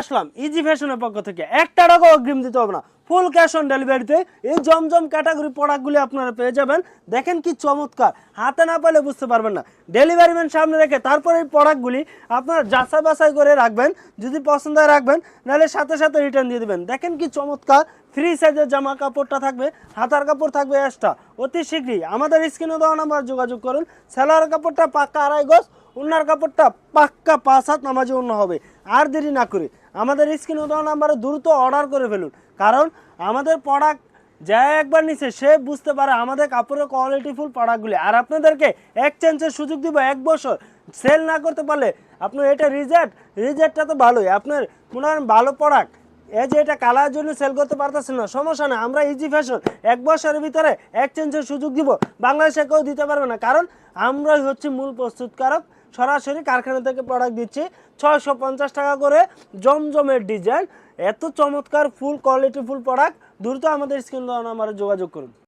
আসলাম easy ফ্যাশনের পক্ষ থেকে 1 টাকাও অগ্রিম দিতে হবে না, ফুল ক্যাশ অন ডেলিভারিতে এই জমজম ক্যাটাগরি প্রোডাক্টগুলি আপনারা পেয়ে যাবেন। দেখেন কি চমৎকার, হাতে না পেলে বুঝতে পারবেন না। ডেলিভারি ম্যান সামনে রেখে তারপরে এই প্রোডাক্টগুলি আপনারা যাচাই বাছাই করে রাখবেন, যদি পছন্দ হয় রাখবেন, নাহলে সাথে সাথে রিটার্ন দিয়ে দেবেন। দেখেন কি চমৎকার, ফ্রি সাইজের জামা কাপড়টা থাকবে, হাতার কাপড় থাকবে এক্সট্রা। অতি শীঘ্রই আমাদের স্ক্রিনে দেওয়া নাম্বার যোগাযোগ করুন। সেলার কাপড়টা পাক্কা 2.5 গজ, ওনার কাপড়টা পাক্কা 5 হাত নামাজে অন্য হবে। আর দেরি না করে আমাদের স্ক্রিনে দেওয়া নাম্বারে দ্রুত অর্ডার করে ফেলুন, কারণ আমাদের প্রোডাক্ট যা একবার নিছে সে বুঝতে পারে আমাদের কাপড়ের কোয়ালিটিফুল প্রোডাক্টগুলি। আর আপনাদেরকে এক্সচেঞ্জের সুযোগ দিব 1 বছর। সেল না করতে পারলে আপনার এটা রিজেক্টটা তো ভালোই, আপনার মনে হয় ভালো প্রোডাক্ট এই যে এটা কালার জন্য সেল করতে পারতেছেন না, সমস্যা নেই, আমরা ইজি ফ্যাশন 1 বছরের ভিতরে এক্সচেঞ্জের সুযোগ দিব। বাংলাদেশে কেউ দিতে পারবে না, কারণ আমরাই হচ্ছে মূল প্রস্তুতকারক। সরাসরি কারখানা থেকে প্রোডাক্ট দিচ্ছি 650 টাকা করে, জমজমের ডিজাইন, এত চমৎকার ফুল কোয়ালিটি ফুল প্রোডাক্ট। দ্রুত আমাদের স্ক্রিন নাম্বারে যোগাযোগ করুন।